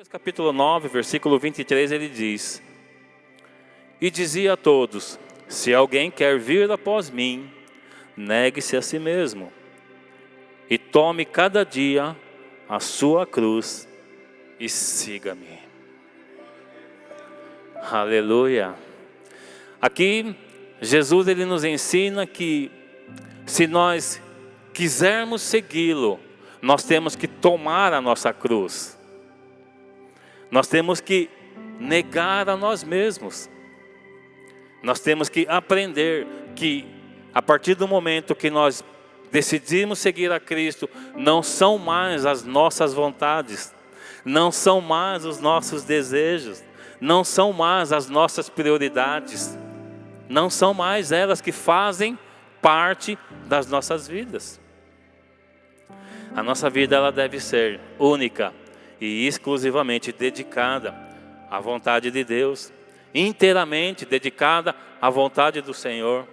Lucas capítulo 9, versículo 23, ele diz: E dizia a todos: Se alguém quer vir após mim, negue-se a si mesmo, e tome cada dia a sua cruz, e siga-me. Aleluia. Aqui, Jesus ele nos ensina que se nós quisermos segui-lo, nós temos que tomar a nossa cruz. Nós temos que negar a nós mesmos. Nós temos que aprender que a partir do momento que nós decidimos seguir a Cristo, não são mais as nossas vontades, não são mais os nossos desejos, não são mais as nossas prioridades, não são mais elas que fazem parte das nossas vidas. A nossa vida ela deve ser única e exclusivamente dedicada à vontade de Deus, inteiramente dedicada à vontade do Senhor.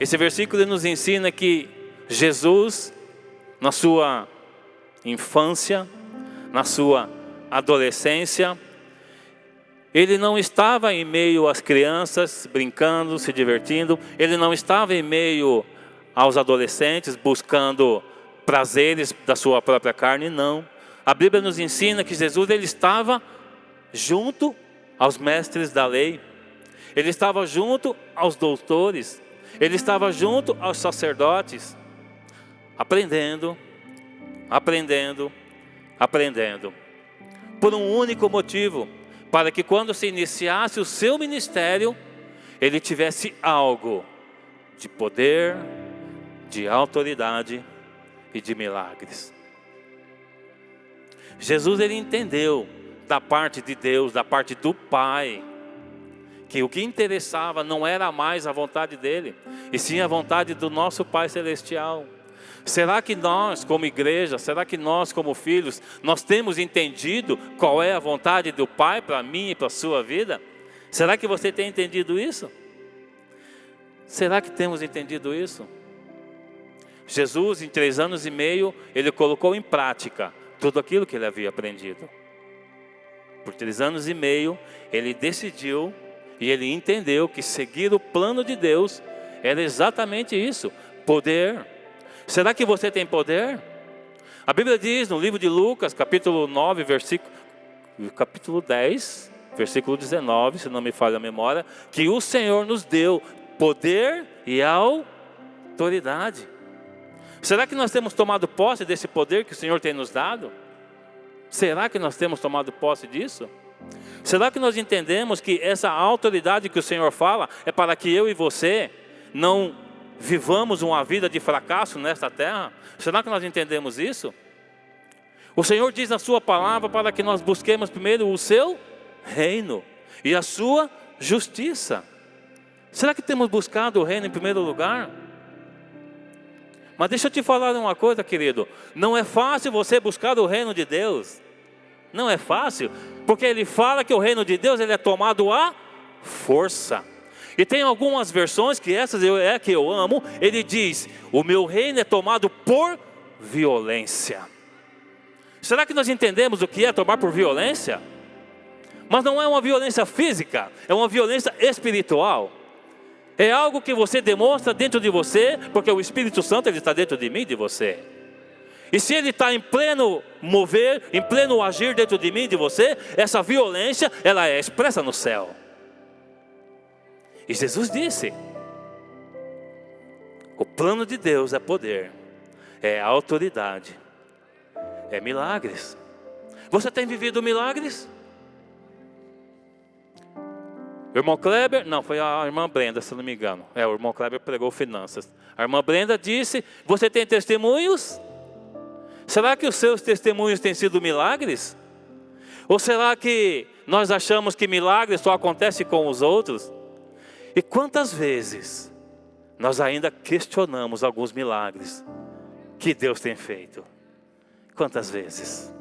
Esse versículo nos ensina que Jesus, na sua infância, na sua adolescência, ele não estava em meio às crianças brincando, se divertindo, ele não estava em meio aos adolescentes buscando prazeres da sua própria carne, não. A Bíblia nos ensina que Jesus ele estava junto aos mestres da lei, ele estava junto aos doutores, ele estava junto aos sacerdotes, aprendendo, por um único motivo, para que quando se iniciasse o seu ministério, ele tivesse algo de poder, de autoridade e de milagres. Jesus ele entendeu da parte de Deus, da parte do Pai, que o que interessava não era mais a vontade dele, e sim a vontade do nosso Pai Celestial. Será que nós como igreja, será que nós como filhos, nós temos entendido qual é a vontade do Pai para mim e para a sua vida? Será que você tem entendido isso? Será que temos entendido isso? Jesus em 3 anos e meio, ele colocou em prática tudo aquilo que ele havia aprendido. Por 3 anos e meio, ele decidiu e ele entendeu que seguir o plano de Deus era exatamente isso, poder. Será que você tem poder? A Bíblia diz no livro de Lucas, capítulo 9, capítulo 10, versículo 19, se não me falha a memória, que o Senhor nos deu poder e autoridade. Será que nós temos tomado posse desse poder que o Senhor tem nos dado? Será que nós temos tomado posse disso? Será que nós entendemos que essa autoridade que o Senhor fala é para que eu e você não vivamos uma vida de fracasso nesta terra? Será que nós entendemos isso? O Senhor diz na sua palavra para que nós busquemos primeiro o seu reino e a sua justiça. Será que temos buscado o reino em primeiro lugar? Mas deixa eu te falar uma coisa, querido. Não é fácil você buscar o reino de Deus. Não é fácil, porque ele fala que o reino de Deus ele é tomado à força. E tem algumas versões, que essas é que eu amo, ele diz: o meu reino é tomado por violência. Será que nós entendemos o que é tomar por violência? Mas não é uma violência física, é uma violência espiritual. É algo que você demonstra dentro de você, porque o Espírito Santo ele está dentro de mim e de você. E se ele está em pleno mover, em pleno agir dentro de mim e de você, essa violência ela é expressa no céu. E Jesus disse: o plano de Deus é poder, é autoridade, é milagres. Você tem vivido milagres? O irmão Kleber, não, foi a irmã Brenda, se não me engano. O irmão Kleber pregou finanças. A irmã Brenda disse: você tem testemunhos? Será que os seus testemunhos têm sido milagres? Ou será que nós achamos que milagres só acontecem com os outros? E quantas vezes nós ainda questionamos alguns milagres que Deus tem feito? Quantas vezes?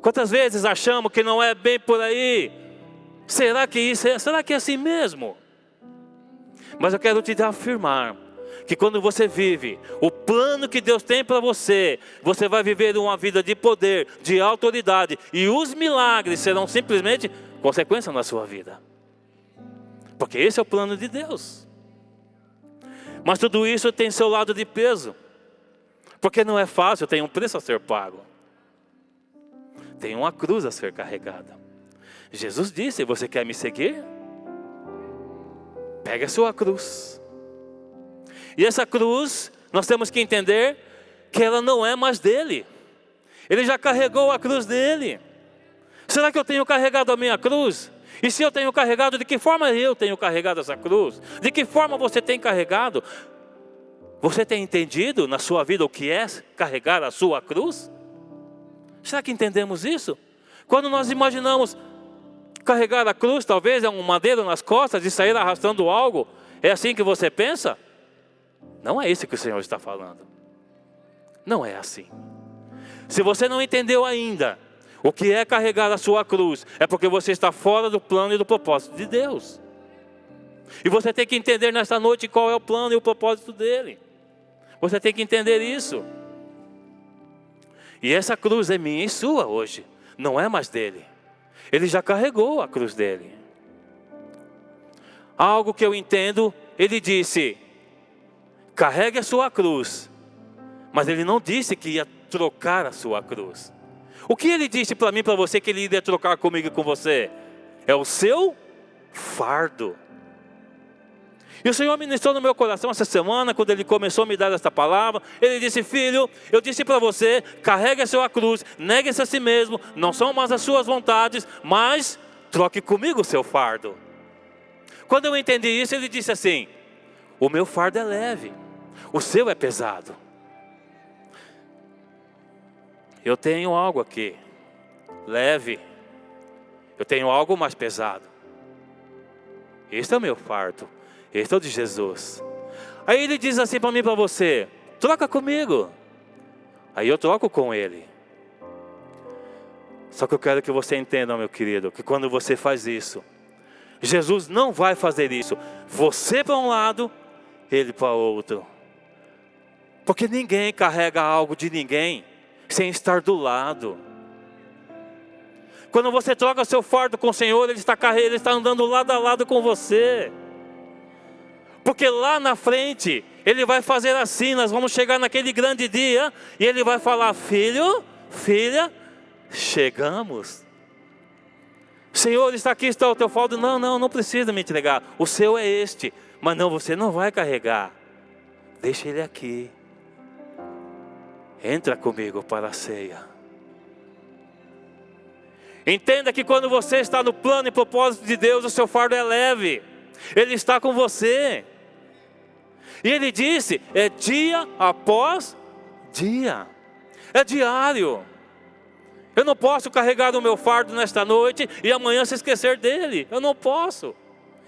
Quantas vezes achamos que não é bem por aí? Será que é assim mesmo? Mas eu quero te afirmar que quando você vive o plano que Deus tem para você, você vai viver uma vida de poder, de autoridade, e os milagres serão simplesmente consequência na sua vida. Porque esse é o plano de Deus. Mas tudo isso tem seu lado de peso. Porque não é fácil, tem um preço a ser pago. Tem uma cruz a ser carregada. Jesus disse: você quer me seguir? Pega a sua cruz. E essa cruz, nós temos que entender que ela não é mais dele. Ele já carregou a cruz dele. Será que eu tenho carregado a minha cruz? E se eu tenho carregado, de que forma eu tenho carregado essa cruz? De que forma você tem carregado? Você tem entendido na sua vida o que é carregar a sua cruz? Será que entendemos isso? Quando nós imaginamos carregar a cruz, talvez é um madeiro nas costas e sair arrastando algo. É assim que você pensa? Não é isso que o Senhor está falando. Não é assim. Se você não entendeu ainda o que é carregar a sua cruz, é porque você está fora do plano e do propósito de Deus. E você tem que entender nesta noite qual é o plano e o propósito dele. Você tem que entender isso. E essa cruz é minha e sua hoje, não é mais dele. Ele já carregou a cruz dele. Algo que eu entendo, ele disse: carregue a sua cruz. Mas ele não disse que ia trocar a sua cruz. O que ele disse para mim e para você que ele iria trocar comigo e com você? É o seu fardo. E o Senhor ministrou no meu coração essa semana, quando Ele começou a me dar esta palavra. Ele disse: filho, eu disse para você, carregue a sua cruz, negue-se a si mesmo, não são mais as suas vontades, mas troque comigo o seu fardo. Quando eu entendi isso, Ele disse assim: o meu fardo é leve, o seu é pesado. Eu tenho algo aqui, leve, eu tenho algo mais pesado. Este é o meu fardo. Este é o de Jesus. Aí ele diz assim para mim e para você: troca comigo. Aí eu troco com ele. Só que eu quero que você entenda, meu querido, que quando você faz isso, Jesus não vai fazer isso. Você para um lado, ele para o outro. Porque ninguém carrega algo de ninguém sem estar do lado. Quando você troca seu fardo com o Senhor, Ele está andando lado a lado com você. Porque lá na frente, Ele vai fazer assim, nós vamos chegar naquele grande dia, e Ele vai falar: filho, filha, chegamos. Senhor, está aqui, está o teu fardo. Não precisa me entregar, o seu é este. Mas não, você não vai carregar. Deixa ele aqui. Entra comigo para a ceia. Entenda que quando você está no plano e propósito de Deus, o seu fardo é leve. Ele está com você. E Ele disse: é dia após dia. É diário. Eu não posso carregar o meu fardo nesta noite e amanhã se esquecer dele. Eu não posso.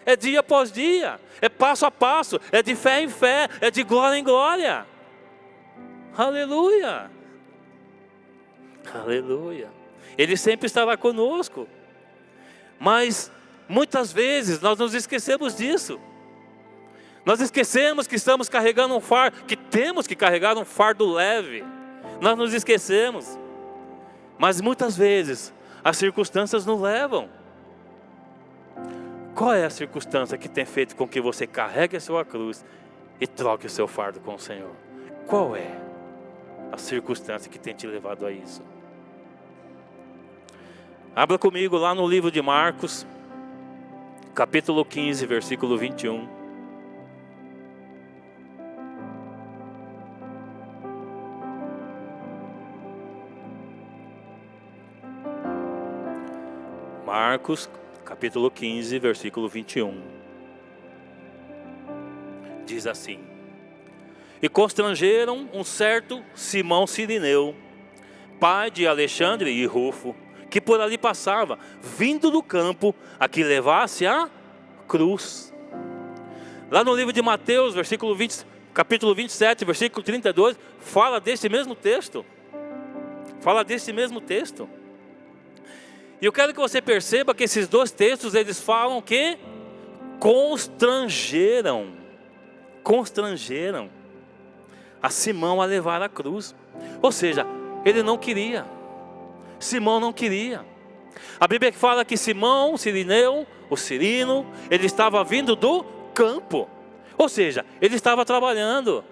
É dia após dia. É passo a passo. É de fé em fé. É de glória em glória. Aleluia. Aleluia. Ele sempre estará conosco. Mas muitas vezes nós nos esquecemos disso. Nós esquecemos que estamos carregando um fardo, que temos que carregar um fardo leve. Nós nos esquecemos. Mas muitas vezes as circunstâncias nos levam. Qual é a circunstância que tem feito com que você carregue a sua cruz e troque o seu fardo com o Senhor? Qual é a circunstância que tem te levado a isso? Abra comigo lá no livro de Marcos, capítulo 15, versículo 21. Marcos, capítulo 15, versículo 21. Diz assim: e constrangeram um certo Simão Cirineu, pai de Alexandre e Rufo, que por ali passava, vindo do campo, a que levasse a cruz. Lá no livro de Mateus, capítulo 27, versículo 32, fala desse mesmo texto. Fala desse mesmo texto. E eu quero que você perceba que esses dois textos, eles falam que constrangeram constrangeram a Simão a levar a cruz. Ou seja, ele não queria. Simão não queria. A Bíblia fala que Simão, Cirineu, o Cirino, ele estava vindo do campo. Ou seja, ele estava trabalhando.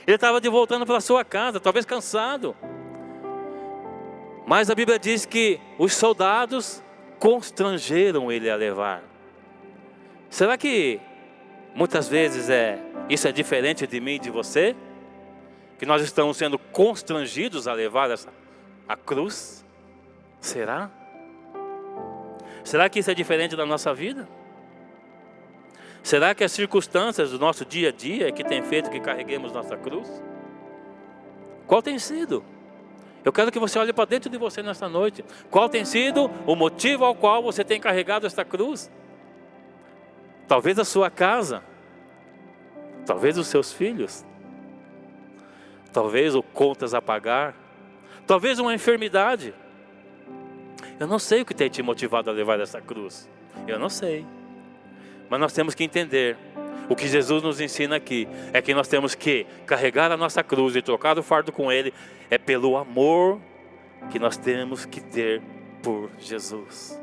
Ele estava voltando para a sua casa, talvez cansado. Mas a Bíblia diz que os soldados constrangeram ele a levar. Será que muitas vezes isso é diferente de mim e de você? Que nós estamos sendo constrangidos a levar a cruz? Será? Será que isso é diferente da nossa vida? Será que as circunstâncias do nosso dia a dia é que tem feito que carreguemos nossa cruz? Qual tem sido? Eu quero que você olhe para dentro de você nesta noite. Qual tem sido o motivo ao qual você tem carregado esta cruz? Talvez a sua casa. Talvez os seus filhos. Talvez o contas a pagar. Talvez uma enfermidade. Eu não sei o que tem te motivado a levar essa cruz. Eu não sei. Mas nós temos que entender. O que Jesus nos ensina aqui é que nós temos que carregar a nossa cruz e trocar o fardo com Ele. É pelo amor que nós temos que ter por Jesus.